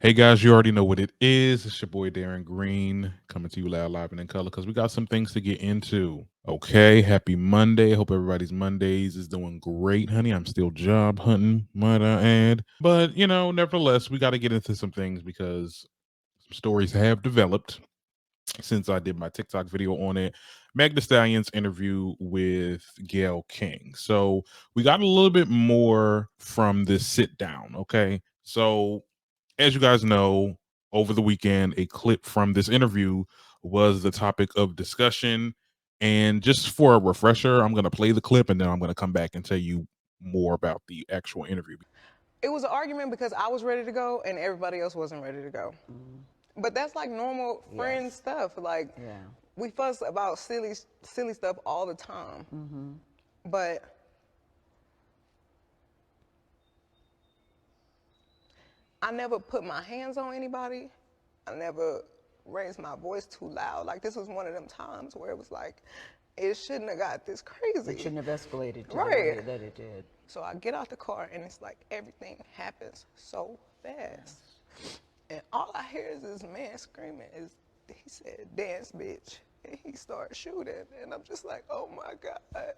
Hey guys, you already know what it is. It's your boy Darren Green coming to you loud, live, and in color because we got some things to get into. Okay, happy Monday. Hope everybody's Mondays is doing great, honey. I'm still job hunting, might I add. But, nevertheless, we got to get into some things because some stories have developed since I did my TikTok video on it. Meg Thee Stallion's interview with Gayle King. So we got a little bit more from this sit down, okay? So as you guys know, over the weekend, a clip from this interview was the topic of discussion. And just for a refresher, I'm going to play the clip and then I'm going to come back and tell you more about the actual interview. It was an argument because I was ready to go and everybody else wasn't ready to go. But that's like normal friend stuff. Like, we fuss about silly stuff all the time. But I never put my hands on anybody. I never raised my voice too loud. Like, this was one of them times where it was like, it shouldn't have got this crazy. It shouldn't have escalated to the Right. way that it did. So I get out the car and it's like everything happens so fast. And all I hear is this man screaming. He said, "Dance, bitch." And he started shooting. And I'm just like, oh my God.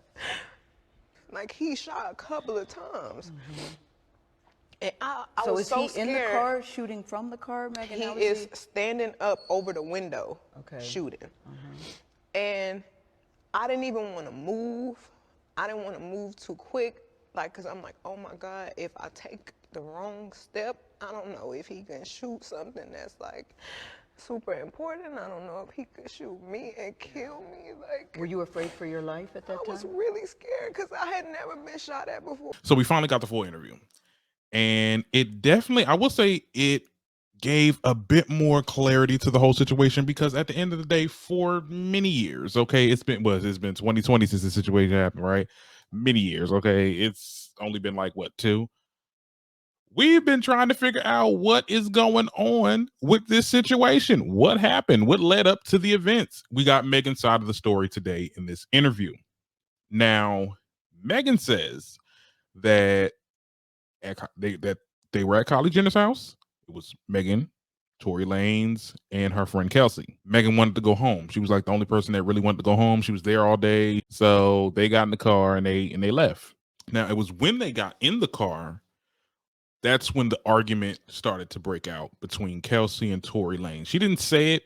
Like, he shot a couple of times. And I So was is so he scared. in the car shooting from the car, Megan? He How is standing up over the window, Okay. shooting. And I didn't even want to move. I didn't want to move too quick, like, cause I'm like, oh my God, if I take the wrong step, I don't know if he can shoot something that's like super important. I don't know if he could shoot me and kill me. Like, Were you afraid for your life at that I was time? really scared because I had never been shot at before. So we finally got the full interview. And it definitely, I will say, it gave a bit more clarity to the whole situation because at the end of the day, for many years, okay, it's been 2020 since the situation happened, right? Many years, okay. It's only been like what, 2? We've been trying to figure out what is going on with this situation. What happened? What led up to the events? We got Megan's side of the story today in this interview. Now, Megan says that they were at Kylie Jenner's house. It was Megan, Tory Lanez, and her friend Kelsey. Megan wanted to go home. She was like the only person that really wanted to go home. She was there all day, so they got in the car and they left. Now it was when they got in the car that's when the argument started to break out between Kelsey and Tory Lanez. She didn't say it,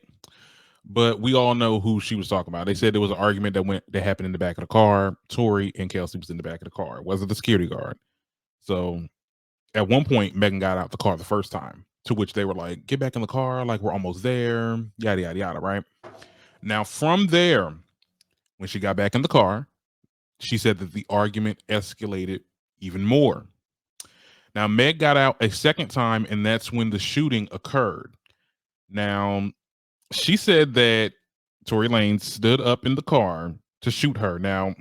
but we all know who she was talking about. They said there was an argument that happened in the back of the car. Tory and Kelsey was in the back of the car. It wasn't the security guard. So at one point, Megan got out the car the first time, to which they were like, "Get back in the car, like we're almost there," yada yada yada, right? Now from there, when she got back in the car, she said that the argument escalated even more. Now, Meg got out a second time, and that's when the shooting occurred. Now, she said that Tory Lanez stood up in the car to shoot her. Now,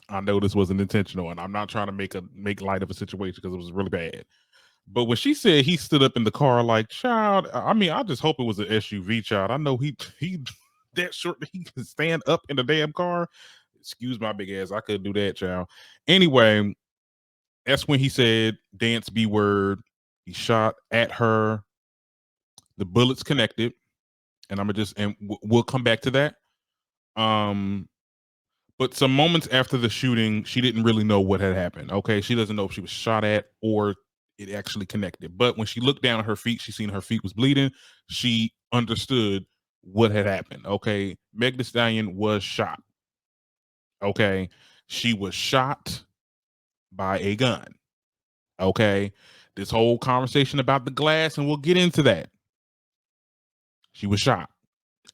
I know this wasn't intentional, and I'm not trying to make light of a situation because it was really bad. But when she said he stood up in the car, like, child, I mean, I just hope it was an SUV, child. I know he that short he can stand up in the damn car. Excuse my big ass, I couldn't do that, child. Anyway, that's when he said dance B word. He shot at her. The bullets connected, and I'm gonna just and we'll come back to that. Um, but some moments after the shooting, she didn't really know what had happened. Okay, she doesn't know if she was shot at or it actually connected. But when she looked down at her feet, she seen her feet was bleeding. She understood what had happened. Okay, Meg Thee Stallion was shot. Okay, she was shot by a gun. Okay, this whole conversation about the glass, and we'll get into that. She was shot,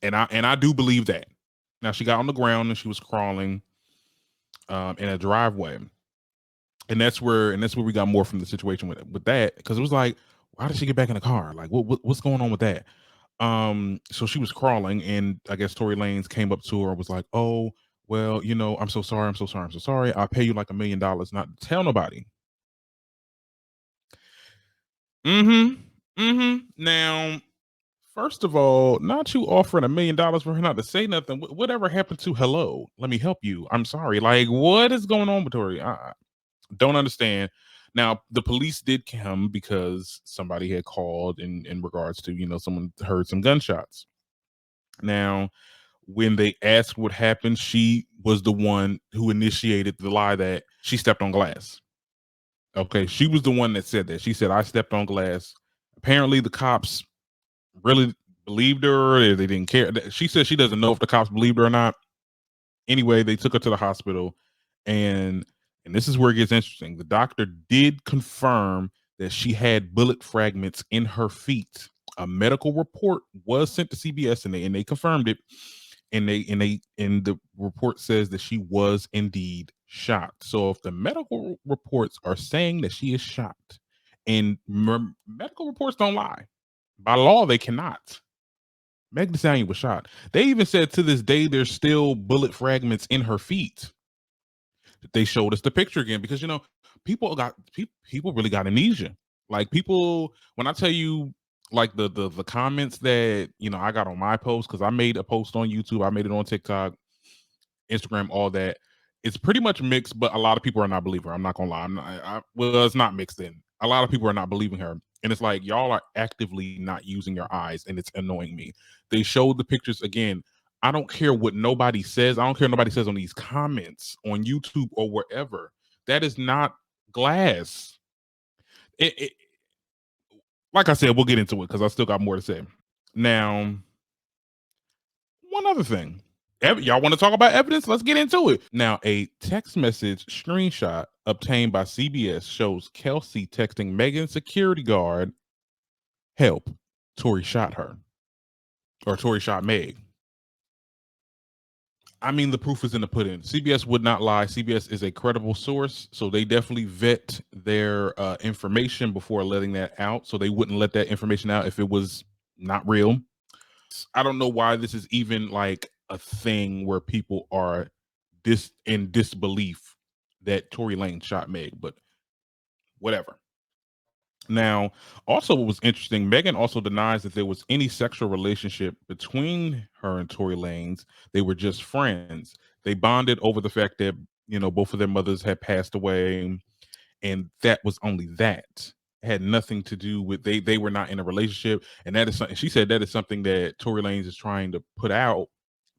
and I do believe that. Now she got on the ground and she was crawling in a driveway, and that's where we got more from the situation with that because it was like, why did she get back in the car? Like, what's going on with that? So she was crawling, and I guess Tory Lanez came up to her and was like, "Oh, well, I'm so sorry, I'm so sorry, I'm so sorry. I'll pay you like $1 million not to tell nobody." Mm-hmm. Mm-hmm. Now, first of all, not you offering $1 million for her not to say nothing. Whatever happened to hello? Let me help you. I'm sorry. Like, what is going on with Tori? I don't understand. Now, the police did come because somebody had called in regards to, someone heard some gunshots. Now, when they asked what happened, she was the one who initiated the lie that she stepped on glass. Okay, she was the one that said that. She said, I stepped on glass. Apparently, the cops really believed her. They didn't care. She said she doesn't know if the cops believed her or not. Anyway, they took her to the hospital, and this is where it gets interesting. The doctor did confirm that she had bullet fragments in her feet. A medical report was sent to CBS, and they confirmed it. And the report says that she was indeed shot. So if the medical reports are saying that she is shot, and medical reports don't lie, by law they cannot. Meg Thee Stallion was shot. They even said to this day there's still bullet fragments in her feet. They showed us the picture again because people really got amnesia. Like, people, when I tell you, like, the comments that I got on my post, because I made a post on YouTube, I made it on TikTok, Instagram, all that. It's pretty much mixed, but a lot of people are not believing her. I'm not gonna lie. Well, it's not mixed in. A lot of people are not believing her. And it's like, y'all are actively not using your eyes, and it's annoying me. They showed the pictures again. I don't care what nobody says. I don't care what nobody says on these comments on YouTube or wherever. That is not glass. It like I said, we'll get into it because I still got more to say. Now, one other thing. Y'all want to talk about evidence? Let's get into it. Now, a text message screenshot obtained by CBS shows Kelsey texting Megan's security guard, help, Tory shot her. Or Tory shot Meg. I mean, the proof is in the pudding. CBS would not lie. CBS is a credible source, so they definitely vet their information before letting that out. So they wouldn't let that information out if it was not real. I don't know why this is even like a thing where people are in disbelief that Tory Lanez shot Meg, but whatever. Now, also, what was interesting, Megan also denies that there was any sexual relationship between her and Tory Lanez. They were just friends. They bonded over the fact that, both of their mothers had passed away, and that was only that. It had nothing to do with they were not in a relationship. And that is something she said that is something that Tory Lanez is trying to put out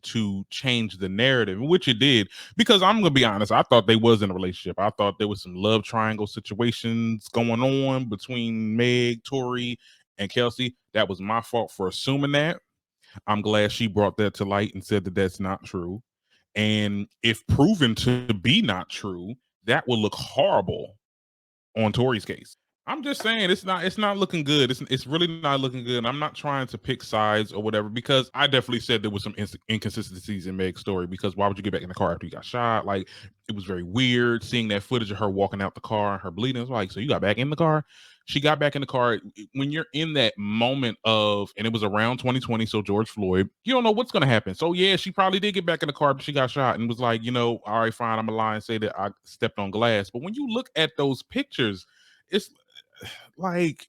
to change the narrative, which it did, because I'm gonna be honest, I thought they was in a relationship. I thought there was some love triangle situations going on between Meg, Tory, and Kelsey. That was my fault for assuming that. I'm glad she brought that to light and said that that's not true. And if proven to be not true, that will look horrible on Tory's case. I'm just saying it's not looking good. It's really not looking good. And I'm not trying to pick sides or whatever, because I definitely said there was some inconsistencies in Meg's story, because why would you get back in the car after you got shot? Like, it was very weird seeing that footage of her walking out the car and her bleeding. It's like, so you got back in the car? She got back in the car. When you're in that moment of, and it was around 2020, so George Floyd, you don't know what's going to happen. So yeah, she probably did get back in the car, but she got shot and was like, all right, fine, I'm gonna lie and say that I stepped on glass. But when you look at those pictures, it's like,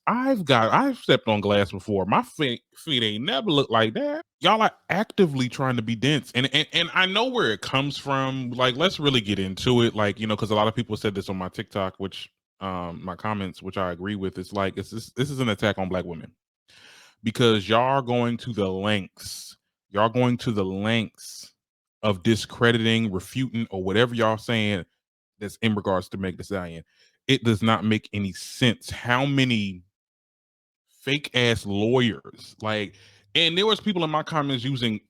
I've stepped on glass before. My feet ain't never looked like that. Y'all are actively trying to be dense, and I know where it comes from. Like, let's really get into it. Like, because a lot of people said this on my TikTok, which my comments, which I agree with. It's like, this is an attack on Black women, because y'all are going to the lengths. Y'all going to the lengths of discrediting, refuting, or whatever y'all saying that's in regards to Meg Thee Stallion. It does not make any sense. How many fake ass lawyers, like, and there was people in my comments using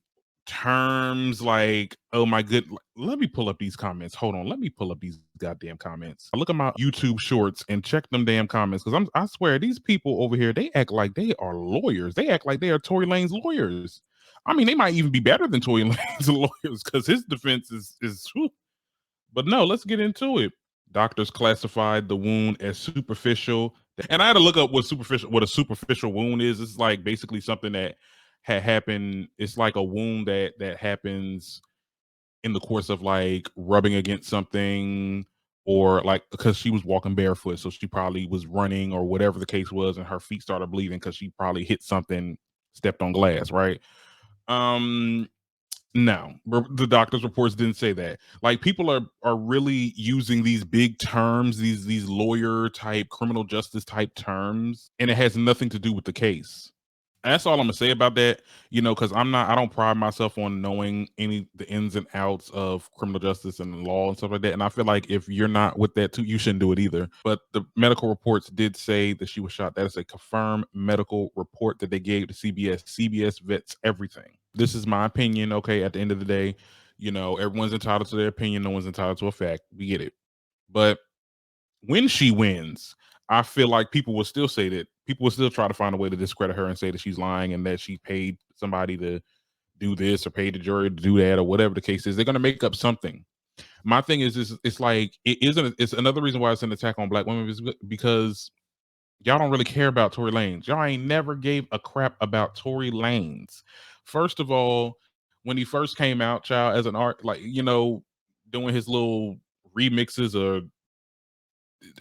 terms like, oh my good, let me pull up these comments. Hold on, let me pull up these goddamn comments. I look at my YouTube shorts and check them damn comments, because I swear these people over here, they act like they are lawyers. They act like they are Tory Lanez lawyers. I mean, they might even be better than Tory Lanez lawyers, because his defense is whew. But no, let's get into it. Doctors classified the wound as superficial, and I had to look up what a superficial wound is. It's like basically something that had happened. It's like a wound that happens in the course of like rubbing against something, or like because she was walking barefoot, so she probably was running or whatever the case was, and her feet started bleeding because she probably hit something, stepped on glass, right? Um, No, the doctor's reports didn't say that. Like, people are really using these big terms, these lawyer type, criminal justice type terms, and it has nothing to do with the case. That's all I'm gonna say about that. Because I don't pride myself on knowing the ins and outs of criminal justice and law and stuff like that. And I feel like if you're not with that too, you shouldn't do it either. But the medical reports did say that she was shot. That is a confirmed medical report that they gave to CBS. CBS vets everything. This is my opinion. Okay, at the end of the day, everyone's entitled to their opinion. No one's entitled to a fact. We get it. But when she wins, I feel like people will still say that people will still try to find a way to discredit her and say that she's lying and that she paid somebody to do this or paid the jury to do that or whatever the case is. They're going to make up something. My thing is it's like it's another reason why it's an attack on black women is because y'all don't really care about Tory Lanez. Y'all ain't never gave a crap about Tory Lanez. First of all, when he first came out, child, as an art, like, doing his little remixes or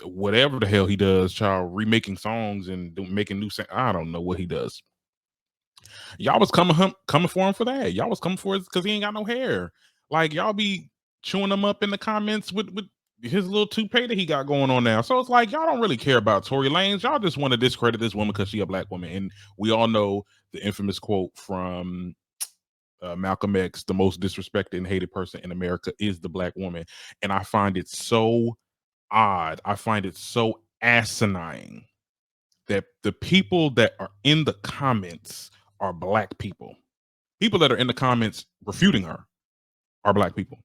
whatever the hell he does, child, remaking songs and making new I don't know what he does. Y'all was coming for him for that. Y'all was coming for it because he ain't got no hair. Like, y'all be chewing him up in the comments with his little toupee that he got going on now. So it's like y'all don't really care about Tory Lanez. Y'all just want to discredit this woman because she a black woman. And we all know the infamous quote from Malcolm X: "The most disrespected and hated person in America is the black woman." And I find it so odd. I find it so asinine that the people that are in the comments are black people. People that are in the comments refuting her are black people.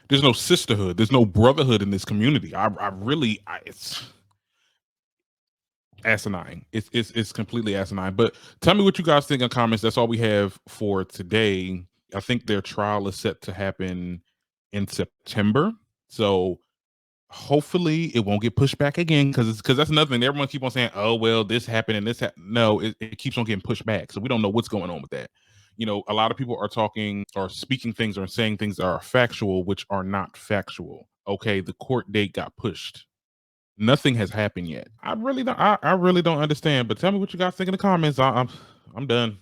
There's no sisterhood. There's no brotherhood in this community. It's asinine. It's completely asinine. But tell me what you guys think in comments. That's all we have for today. I think their trial is set to happen in September. So hopefully it won't get pushed back again because that's another thing. Everyone keep on saying, oh, well, this happened and this happened. No, it keeps on getting pushed back. So we don't know what's going on with that. A lot of people are talking or speaking things or saying things that are factual, which are not factual. Okay, the court date got pushed. Nothing has happened yet. I really don't. I really don't understand. But tell me what you guys think in the comments. I'm done.